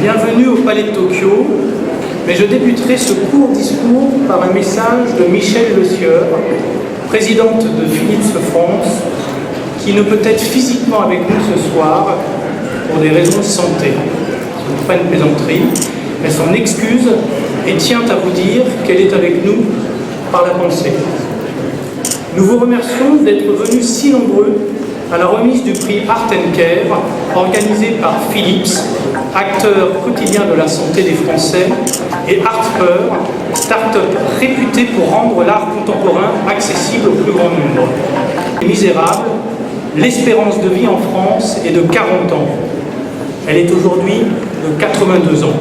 Bienvenue au Palais de Tokyo, mais je débuterai ce court discours par un message de Michèle Le Sieur, présidente de Philips France, qui ne peut être physiquement avec nous ce soir pour des raisons de santé. Ce n'est pas une plaisanterie, mais son excuse et tient à vous dire qu'elle est avec nous par la pensée. Nous vous remercions d'être venus si nombreux à la remise du prix Art & Care organisé par Philips, acteur quotidien de la santé des Français, et Artspur, start-up réputée pour rendre l'art contemporain accessible au plus grand nombre. Les Misérables, l'espérance de vie en France est de 40 ans. Elle est aujourd'hui de 82 ans.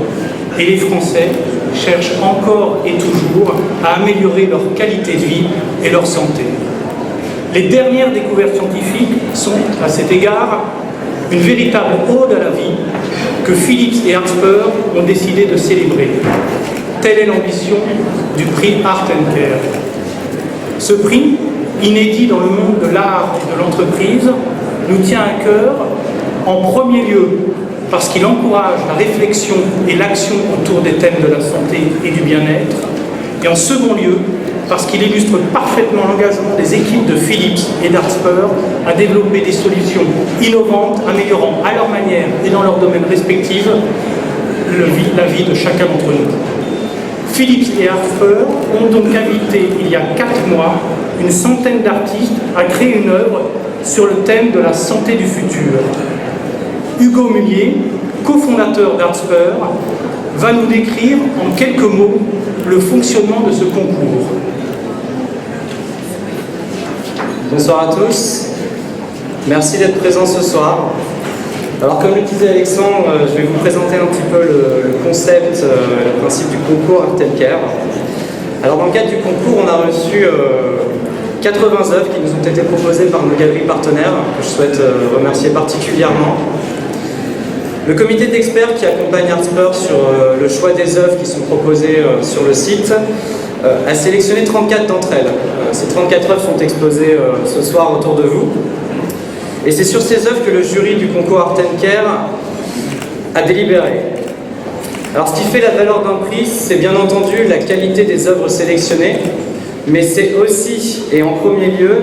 Et les Français cherchent encore et toujours à améliorer leur qualité de vie et leur santé. Les dernières découvertes scientifiques sont, à cet égard, une véritable ode à la vie que Philips et Artspur ont décidé de célébrer. Telle est l'ambition du prix Art & Care. Ce prix, inédit dans le monde de l'art et de l'entreprise, nous tient à cœur en premier lieu parce qu'il encourage la réflexion et l'action autour des thèmes de la santé et du bien-être, et en second lieu parce qu'il illustre parfaitement l'engagement des équipes de Philips et d'Artspur à développer des solutions innovantes, améliorant à leur manière et dans leurs domaines respectifs la vie de chacun d'entre nous. Philips et Artspur ont donc invité, il y a 4 mois, une centaine d'artistes à créer une œuvre sur le thème de la santé du futur. Hugo Mullier, cofondateur d'Artspur, va nous décrire en quelques mots le fonctionnement de ce concours. Bonsoir à tous, merci d'être présents ce soir. Alors comme le disait Alexandre, je vais vous présenter un petit peu le concept, le principe du concours Art & Care. Alors dans le cadre du concours, on a reçu 80 œuvres qui nous ont été proposées par nos galeries partenaires, que je souhaite remercier particulièrement. Le comité d'experts qui accompagne Artspur sur le choix des œuvres qui sont proposées sur le site a sélectionné 34 d'entre elles. Ces 34 œuvres sont exposées ce soir autour de vous. Et c'est sur ces œuvres que le jury du concours Art & Care a délibéré. Alors ce qui fait la valeur d'un prix, c'est bien entendu la qualité des œuvres sélectionnées, mais c'est aussi, et en premier lieu,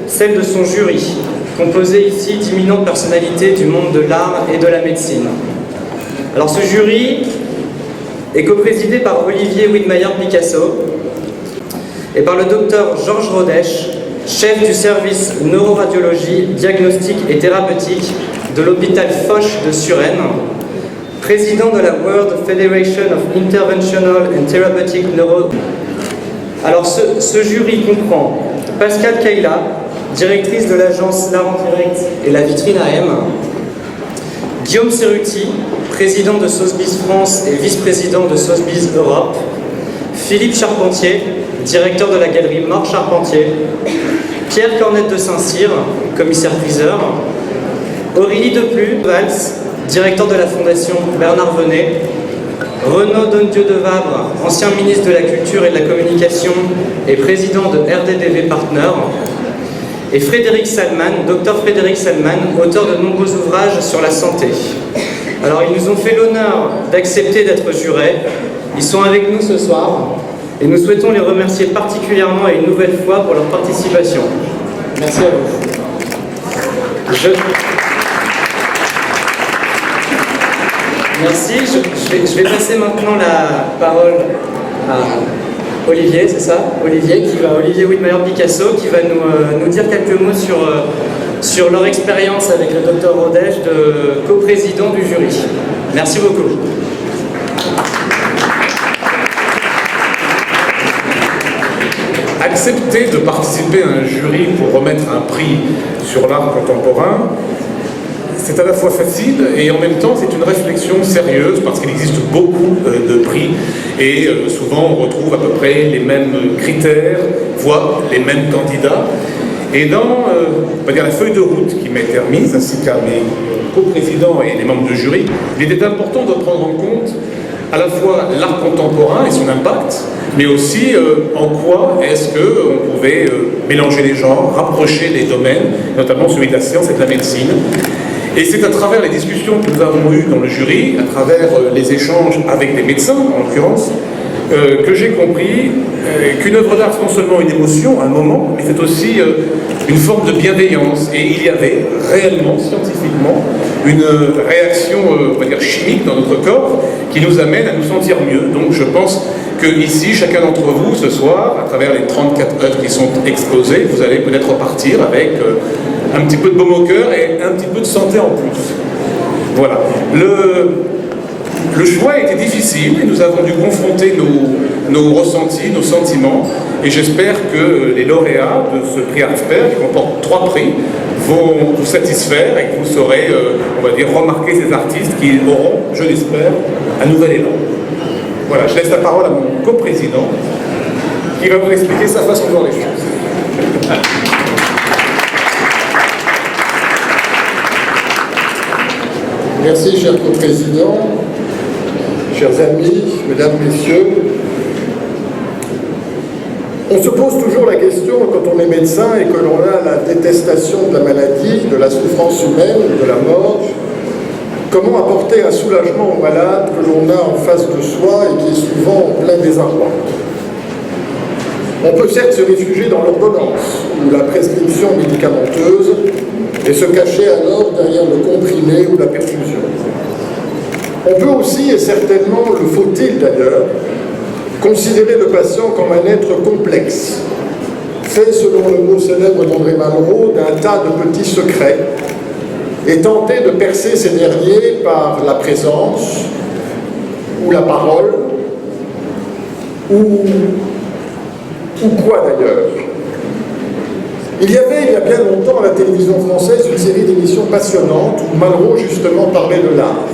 celle de son jury, composé ici d'imminentes personnalités du monde de l'art et de la médecine. Alors ce jury est coprésidé par Olivier Widmayer-Picasso et par le docteur Georges Rodèche, chef du service neuroradiologie, diagnostic et thérapeutique de l'hôpital Foch de Suresnes, président de la World Federation of Interventional and Therapeutic Neuro. Alors ce jury comprend Pascal Kayla, directrice de l'agence L'Art en Direct et la Vitrine AM, Guillaume Cerruti, président de Sotheby's France et vice-président de Sotheby's Europe, Philippe Charpentier, directeur de la galerie Maure Charpentier, Pierre Cornette de Saint-Cyr, commissaire-priseur, Aurélie Deplu-Valls, directeur de la fondation Bernard Venet, Renaud Dondieu de Vabre, ancien ministre de la Culture et de la Communication et président de RDDV Partners, et Frédéric Salman, docteur Frédéric Salman, auteur de nombreux ouvrages sur la santé. Alors ils nous ont fait l'honneur d'accepter d'être jurés, ils sont avec nous ce soir, et nous souhaitons les remercier particulièrement et une nouvelle fois pour leur participation. Merci à vous. Merci, je vais passer maintenant la parole à Olivier, c'est ça? Olivier Widmayer-Picasso, qui va nous dire quelques mots sur leur expérience avec le docteur Rodèche, de coprésident du jury. Merci beaucoup. Accepter de participer à un jury pour remettre un prix sur l'art contemporain, c'est à la fois facile et en même temps c'est une réflexion sérieuse parce qu'il existe beaucoup de prix et souvent on retrouve à peu près les mêmes critères, voire les mêmes candidats. Et dans la feuille de route qui m'a été remise, ainsi qu'à mes co-présidents et les membres du jury, il était important de prendre en compte à la fois l'art contemporain et son impact, mais aussi en quoi est-ce qu'on pouvait mélanger les genres, rapprocher les domaines, notamment celui de la science et de la médecine. Et c'est à travers les discussions que nous avons eues dans le jury, à travers les échanges avec des médecins, en l'occurrence, que j'ai compris qu'une œuvre d'art, c'est non seulement une émotion, un moment, mais c'est aussi une forme de bienveillance. Et il y avait réellement, scientifiquement, une réaction, on va dire, chimique dans notre corps qui nous amène à nous sentir mieux. Donc je pense que ici, chacun d'entre vous, ce soir, à travers les 34 œuvres qui sont exposées, vous allez peut-être repartir avec un petit peu de baume au cœur et un petit peu de santé en plus. Voilà. Le choix était difficile et nous avons dû confronter nos ressentis, nos sentiments, et j'espère que les lauréats de ce prix Artsper, qui comporte 3 prix, vont vous satisfaire et que vous saurez, on va dire, remarquer ces artistes qui auront, je l'espère, un nouvel élan. Voilà, je laisse la parole à mon coprésident qui va vous expliquer sa façon de voir les choses. Merci, cher coprésident, chers amis, mesdames, messieurs. On se pose toujours la question, quand on est médecin et que l'on a la détestation de la maladie, de la souffrance humaine, de la mort, comment apporter un soulagement aux malades que l'on a en face de soi et qui est souvent en plein désarroi. On peut certes se réfugier dans l'ordonnance ou la prescription médicamenteuse et se cacher alors derrière le comprimé ou la perfusion. On peut aussi, et certainement le faut-il d'ailleurs, considérer le patient comme un être complexe, fait selon le mot célèbre d'André Malraux d'un tas de petits secrets, et tenter de percer ces derniers par la présence, ou la parole, ou quoi d'ailleurs. Il y avait, il y a bien longtemps, à la télévision française, une série d'émissions passionnantes où Malraux, justement, parlait de l'art.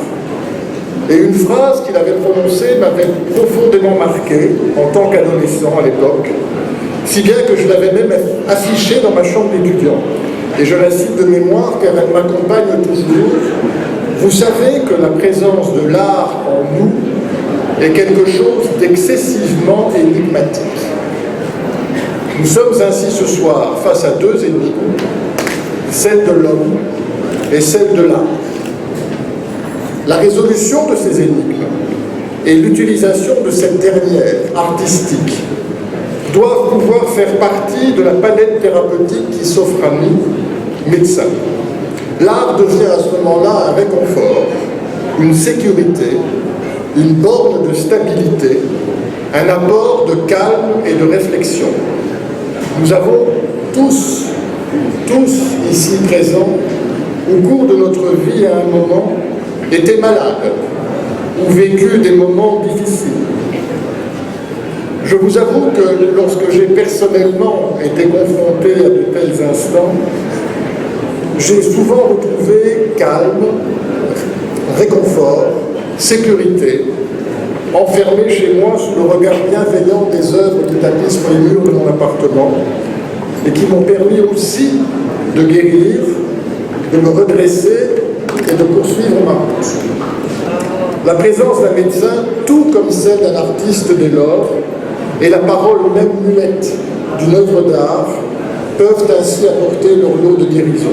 Et une phrase qu'il avait prononcée m'avait profondément marqué, en tant qu'adolescent à l'époque, si bien que je l'avais même affichée dans ma chambre d'étudiant. Et je la cite de mémoire car elle m'accompagne toujours. Vous savez que la présence de l'art en nous est quelque chose d'excessivement énigmatique. Nous sommes ainsi ce soir face à 2 énigmes, celle de l'homme et celle de l'art. La résolution de ces énigmes et l'utilisation de cette dernière, artistique, doivent pouvoir faire partie de la palette thérapeutique qui s'offre à nous, médecins. L'art devient à ce moment-là un réconfort, une sécurité, une borne de stabilité, un apport de calme et de réflexion. Nous avons tous ici présents, au cours de notre vie à un moment, été malades ou vécu des moments difficiles. Je vous avoue que lorsque j'ai personnellement été confronté à de tels instants, j'ai souvent retrouvé calme, réconfort, sécurité, enfermé chez moi sous le regard bienveillant des œuvres qui tapissent les murs de mon appartement et qui m'ont permis aussi de guérir, de me redresser et de poursuivre ma route. La présence d'un médecin, tout comme celle d'un artiste dès lors, et la parole même muette d'une œuvre d'art peuvent ainsi apporter leur lot de guérison.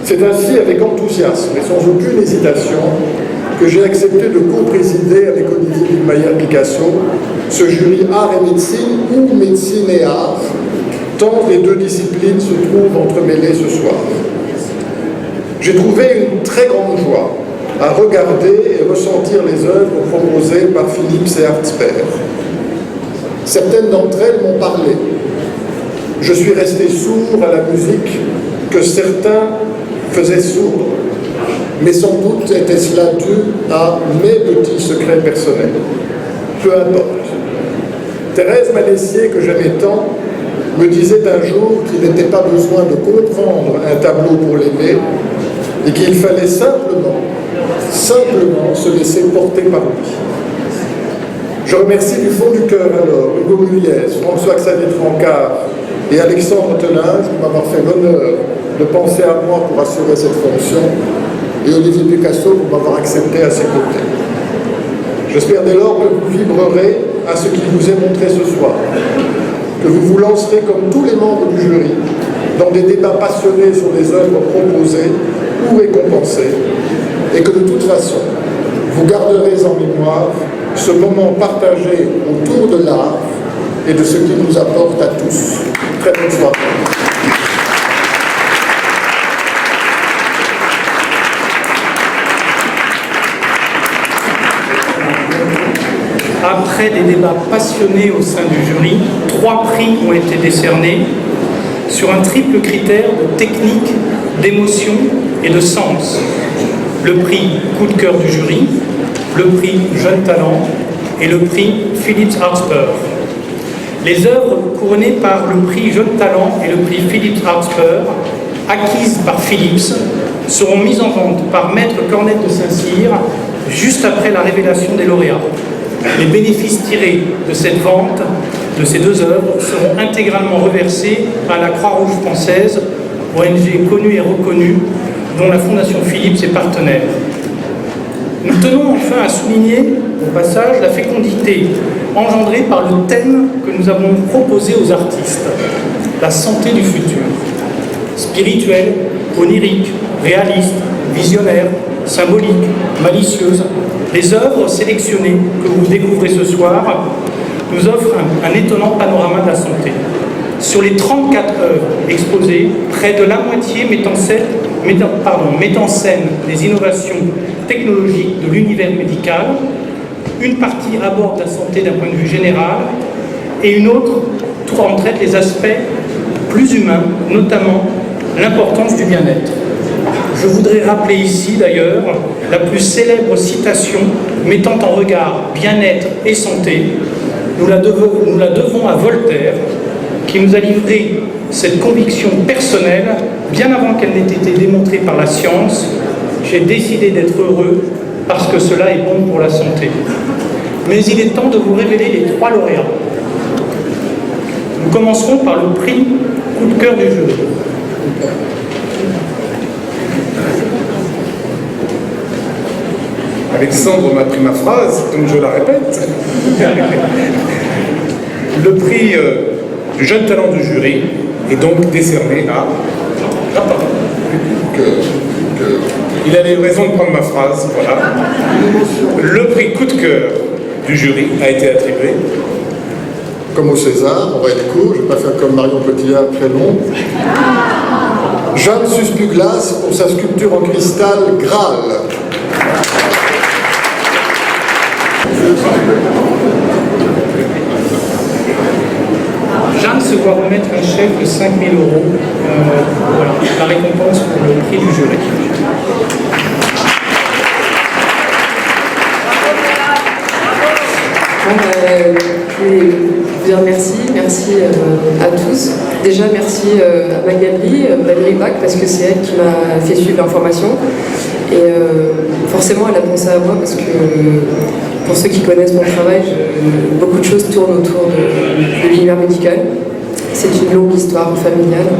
C'est ainsi avec enthousiasme et sans aucune hésitation que j'ai accepté de co-présider avec Olivier Villemayer-Picasso ce jury art et médecine ou médecine et art, tant les 2 disciplines se trouvent entremêlées ce soir. J'ai trouvé une très grande joie à regarder et ressentir les œuvres proposées par Philips et Artsper. Certaines d'entre elles m'ont parlé. Je suis resté sourd à la musique que certains faisaient sourdre. Mais sans doute était cela dû à mes petits secrets personnels. Peu importe. Thérèse Malessier, que j'aimais tant, me disait un jour qu'il n'était pas besoin de comprendre un tableau pour l'aimer et qu'il fallait simplement se laisser porter par lui. Je remercie du fond du cœur alors Hugo Muliez, François-Xavier Francard et Alexandre Telinge pour m'avoir fait l'honneur de penser à moi pour assurer cette fonction et Olivier Picasso pour m'avoir accepté à ses côtés. J'espère dès lors que vous vibrerez à ce qui vous est montré ce soir, que vous vous lancerez comme tous les membres du jury dans des débats passionnés sur les œuvres proposées ou récompensé, et que de toute façon, vous garderez en mémoire ce moment partagé autour de l'art et de ce qu'il nous apporte à tous. Très bonne soirée. Après des débats passionnés au sein du jury, 3 prix ont été décernés sur un triple critère de technique, d'émotion et de sens. Le prix coup de cœur du jury, le prix Jeune Talent et le prix Philips Art Spur. Les œuvres couronnées par le prix Jeune Talent et le prix Philips Art Spur, acquises par Philips, seront mises en vente par Maître Cornette de Saint-Cyr juste après la révélation des lauréats. Les bénéfices tirés de cette vente de ces 2 œuvres seront intégralement reversés à la Croix-Rouge française, ONG connue et reconnue, dont la Fondation Philips est partenaire. Nous tenons enfin à souligner, au passage, la fécondité engendrée par le thème que nous avons proposé aux artistes, la santé du futur. Spirituelle, onirique, réaliste, visionnaire, symbolique, malicieuse, les œuvres sélectionnées que vous découvrez ce soir nous offrent un étonnant panorama de la santé. Sur les 34 œuvres exposées, près de la moitié mettent en scène des innovations technologiques de l'univers médical, une partie aborde la santé d'un point de vue général, et une autre en traite les aspects plus humains, notamment l'importance du bien-être. Je voudrais rappeler ici d'ailleurs la plus célèbre citation mettant en regard bien-être et santé. Nous la devons à Voltaire, qui nous a livré cette conviction personnelle bien avant qu'elle n'ait été démontrée par la science. J'ai décidé d'être heureux parce que cela est bon pour la santé. Mais il est temps de vous révéler les 3 lauréats. Nous commencerons par le prix coup de cœur du jury. Alexandre m'a pris ma phrase, donc je la répète. Le prix du Jeune Talent du jury est donc décerné à... Il avait raison de prendre ma phrase, voilà. Le prix coup de cœur du jury a été attribué. Comme au César, on va être court, je ne vais pas faire comme Marion Cotillard, très long. Jeanne Suspuglas pour sa sculpture en cristal Graal. Jeanne se voit remettre un chèque de 5 000 €, voilà, la récompense pour le prix du jury. Je voulais vous dire merci à tous. Déjà merci à ma galerie, Valérie Bach, parce que c'est elle qui m'a fait suivre l'information. Et forcément elle a pensé à moi parce que pour ceux qui connaissent mon travail, beaucoup de choses tournent autour de l'univers médical. C'est une longue histoire familiale.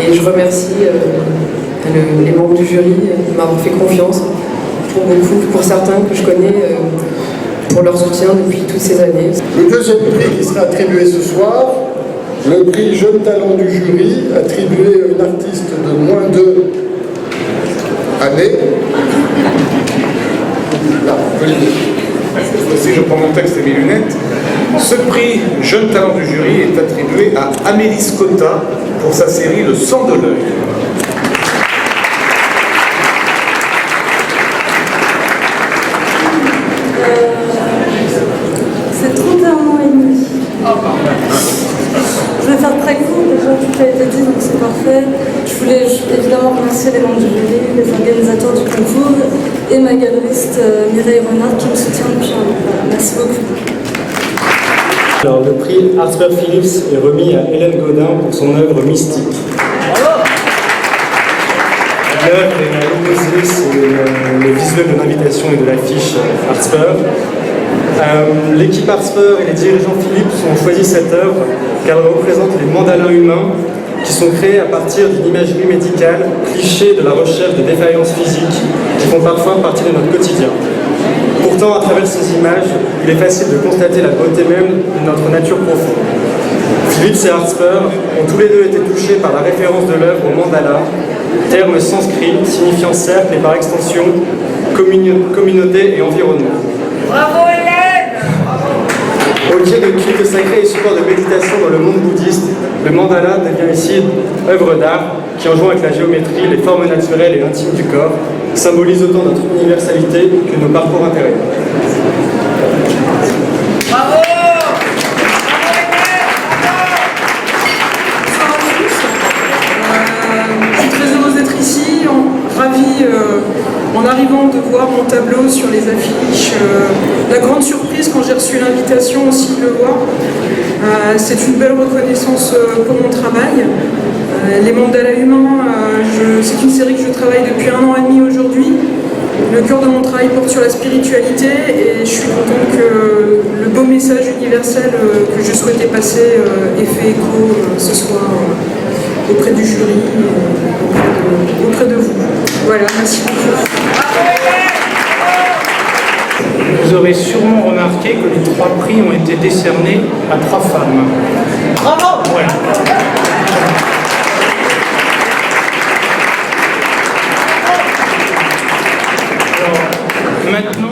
Et je remercie les membres du jury de m'avoir fait confiance. Pour certains que je connais, pour leur soutien depuis toutes ces années. Le deuxième prix qui sera attribué ce soir, le prix Jeune Talent du jury, attribué à une artiste de moins de années. Là, validé. Si je prends mon texte et mes lunettes, ce prix Jeune Talent du jury est attribué à Amélie Scotta pour sa série Le sang de l'œil. C'est 31 ans et demi. Je vais faire très court, déjà tout a été dit donc c'est parfait. Je voulais évidemment remercier les membres du jury, les organisateurs du concours et ma galeriste Mireille Renard qui me soutient depuis un an. Merci beaucoup. Alors, le prix Art Spur Philips est remis à Hélène Godin pour son œuvre Mystique. L'œuvre est à l'opposé, c'est le visuel de l'invitation et de l'affiche Art Spur. L'équipe Art Spur et les dirigeants Philips ont choisi cette œuvre car elle représente les mandalins humains qui sont créés à partir d'une imagerie médicale, cliché de la recherche de défaillances physiques qui font parfois partie de notre quotidien. Pourtant, à travers ces images, il est facile de constater la beauté même de notre nature profonde. Litz et Hartspur ont tous les deux été touchés par la référence de l'œuvre au mandala, terme sanskrit signifiant cercle et par extension communauté et environnement. Bravo Hélène! Objet de culte sacré et support de méditation dans le monde bouddhiste, le mandala devient ici œuvre d'art qui en jouant avec la géométrie, les formes naturelles et intimes du corps, symbolise autant notre universalité que nos parcours intérieurs. Bravo! Je suis très heureuse d'être ici, ravie en arrivant de voir mon tableau sur les affiches. La grande surprise quand j'ai reçu l'invitation aussi de le voir. C'est une belle reconnaissance pour mon travail. Les mandalas humains, c'est une série que je travaille depuis 1 an et demi aujourd'hui. Le cœur de mon travail porte sur la spiritualité et je suis contente que le beau message universel que je souhaitais passer ait fait écho ce soir auprès du jury, auprès de vous. Voilà, merci beaucoup. Vous aurez sûrement remarqué que les 3 prix ont été décernés à 3 femmes. Bravo! Ouais. Alors, maintenant,